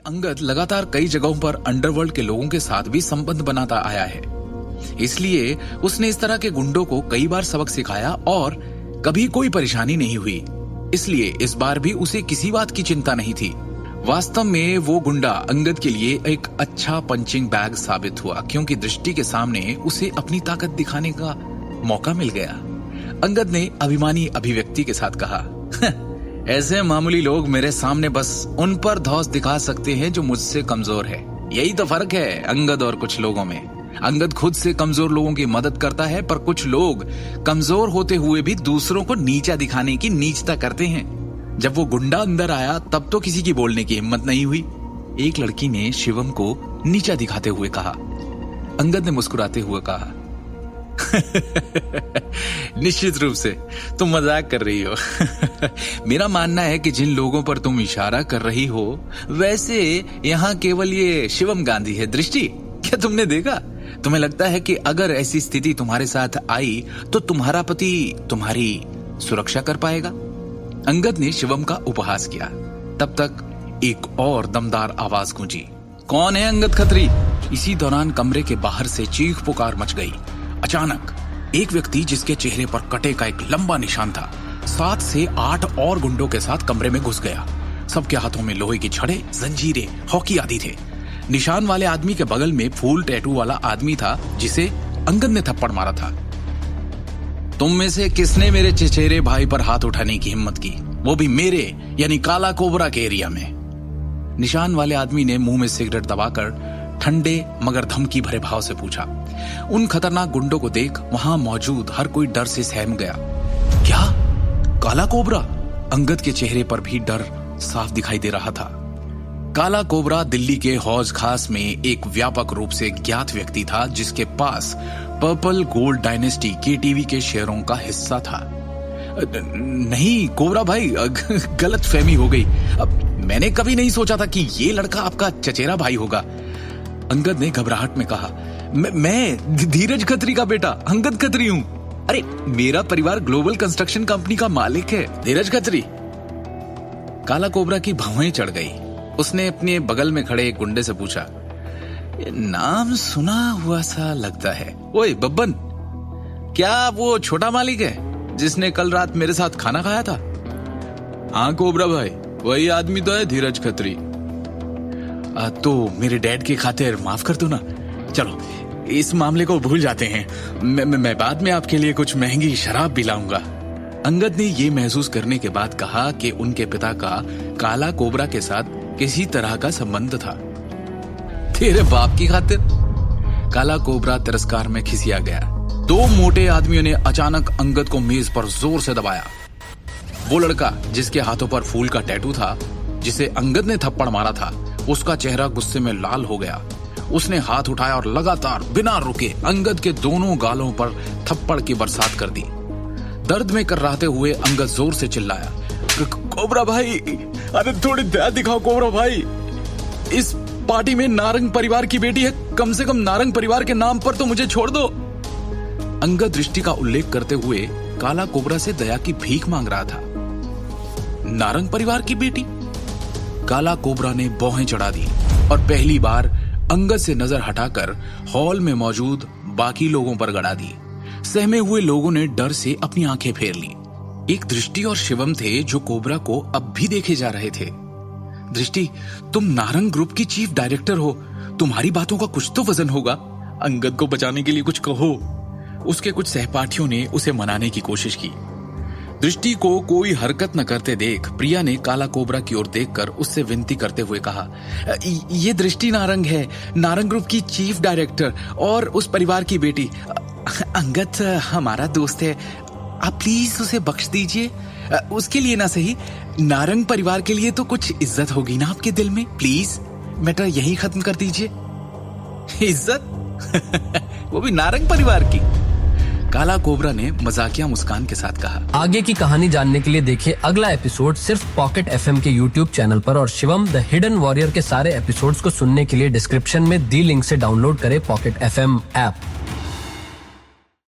अंगद लगातार कई जगहों पर अंडरवर्ल्ड के लोगों के साथ भी संबंध बनाता आया है, इसलिए उसने इस तरह के गुंडों को कई बार सबक सिखाया और कभी कोई परेशानी नहीं हुई। इसलिए इस बार भी उसे किसी बात की चिंता नहीं थी। वास्तव में वो गुंडा अंगद के लिए एक अच्छा पंचिंग बैग साबित हुआ, क्योंकि दृष्टि के सामने उसे अपनी ताकत दिखाने का मौका मिल गया। अंगद ने अभिमानी अभिव्यक्ति के साथ कहा, ऐसे मामूली लोग मेरे सामने बस उन पर धौंस दिखा सकते हैं जो मुझसे कमजोर है। यही तो फर्क है अंगद और कुछ लोगों में। अंगद खुद से कमजोर लोगों की मदद करता है, पर कुछ लोग कमजोर होते हुए भी दूसरों को नीचा दिखाने की नीचता करते हैं। जब वो गुंडा अंदर आया तब तो किसी की बोलने की हिम्मत नहीं हुई। एक लड़की ने शिवम को नीचा दिखाते हुए कहा। अंगद ने मुस्कुराते हुए कहा, निश्चित रूप से तुम मजाक कर रही हो। मेरा मानना है कि जिन लोगों पर तुम इशारा कर रही हो, वैसे यहाँ केवल ये शिवम गांधी है। दृष्टि, क्या तुमने देखा? तुम्हें लगता है कि अगर ऐसी स्थिति तुम्हारे साथ आई तो तुम्हारा पति तुम्हारी सुरक्षा कर पाएगा? अंगद ने शिवम का उपहास किया। तब तक एक और दमदार आवाज गूंजी, कौन है अंगद खत्री? इसी दौरान कमरे के बाहर से चीख पुकार मच गई। अचानक एक व्यक्ति जिसके चेहरे पर कटे का एक लंबा निशान था, 7 से 8 और गुंडों के साथ कमरे में घुस गया। सबके हाथों में लोहे की छड़े, जंजीरें, हॉकी आदि थे। निशान वाले आदमी के बगल में फूल टैटू वाला आदमी था, जिसे अंगद ने थप्पड़ मारा था। तुम में से किसने मेरे चचेरे भाई पर हाथ उठाने की हिम्मत की, वो भी मेरे यानी काला कोबरा के एरिया में? निशान वाले आदमी ने मुंह में सिगरेट दबाकर ठंडे मगर धमकी भरे भाव से पूछा। उन खतरनाक गुंडों को देख वहां मौजूद हर कोई डर से सहम गया। क्या? काला कोबरा? अंगद के चेहरे पर भी डर साफ दिखाई दे रहा था। काला कोबरा दिल्ली के हौज खास में एक व्यापक रूप से ज्ञात व्यक्ति था, जिसके पास पर्पल गोल्ड डायनेस्टी केटीवी के शेयरों का हिस्सा था। नहीं कोबरा भाई, गलत फहमी हो गई। अब मैंने कभी नहीं सोचा था कि ये लड़का आपका चचेरा भाई होगा। अंगद ने घबराहट में कहा, मैं धीरज खत्री का बेटा अंगद खत्री हूँ। अरे मेरा परिवार ग्लोबल कंस्ट्रक्शन कंपनी का मालिक है, धीरज खत्री। काला कोबरा की भौहें चढ़ गई। उसने अपने बगल में खड़े एक गुंडे से पूछा, नाम सुना हुआ सा लगता है। ओए बब्बन, क्या वो छोटा मालिक है जिसने कल रात मेरे साथ खाना खाया था? हाँ कोबरा भाई, वही आदमी तो है धीरज खत्री। तो मेरे डैड की खातिर माफ कर दो ना। चलो इस मामले को भूल जाते हैं। मैं बाद में आपके लिए कुछ महंगी शराब भी लाऊंगा। अंगद ने ये महसूस करने के बाद कहा कि उनके पिता का काला कोबरा के साथ किसी तरह का संबंध था। तेरे बाप की खातिर? काला कोबरा तिरस्कार में खिसिया गया। 2 मोटे आदमियों ने अचानक अंगद को मेज पर जोर से दबाया। वो लड़का जिसके हाथों पर फूल का टैटू था, जिसे अंगद ने थप्पड़ मारा था, उसका चेहरा गुस्से में लाल हो गया। उसने हाथ उठाया और लगातार बिना रुके अंगद के दोनों गालों पर थप्पड़ की बरसात कर दी। दर्द में कर्राते हुए अंगद जोर से चिल्लाया, कोबरा भाई, अरे थोड़ी दया दिखाओ कोबरा भाई। इस पार्टी में नारंग परिवार की बेटी है, कम से कम नारंग परिवार के नाम पर तो मुझे छोड़ दो। अंगद दृष्टि का उल्लेख करते हुए काला कोबरा से दया की भीख मांग रहा था। नारंग परिवार की बेटी? काला कोबरा ने भौहें चढ़ा दी और पहली बार अंगद से नजर हटाकर हॉल में मौजूद बाकी लोगों पर गड़ा दी। सहमे हुए लोगों ने डर से अपनी आंखें फेर ली। एक दृष्टि और शिवम थे जो कोबरा को अब भी देखे जा रहे थे। दृष्टि, तुम नारंग ग्रुप की चीफ डायरेक्टर हो, तुम्हारी बातों का कुछ तो वजन होगा। अंगद को बचाने के लिए कुछ कहो। उसके कुछ सहपाठियों ने उसे मनाने की कोशिश की। दृष्टि को कोई हरकत न करते देख प्रिया ने काला कोबरा की ओर देखकर उससे विनती करते हुए कहा, ये दृष्टि नारंग है, नारंग ग्रुप की चीफ डायरेक्टर और उस परिवार की बेटी। अंगद हमारा दोस्त है, आप प्लीज उसे बख्श दीजिए। उसके लिए ना सही, नारंग परिवार के लिए तो कुछ इज्जत होगी ना आपके दिल में। प्लीज मैटर यही खत्म कर दीजिए। इज्जत? वो भी नारंग परिवार की? काला कोबरा ने मजाकिया मुस्कान के साथ कहा। आगे की कहानी जानने के लिए देखिए अगला एपिसोड सिर्फ पॉकेट एफएम के यूट्यूब चैनल पर, और शिवम द हिडन वॉरियर के सारे एपिसोड्स को सुनने के लिए डिस्क्रिप्शन में दी लिंक से डाउनलोड करें पॉकेट एफएम ऐप।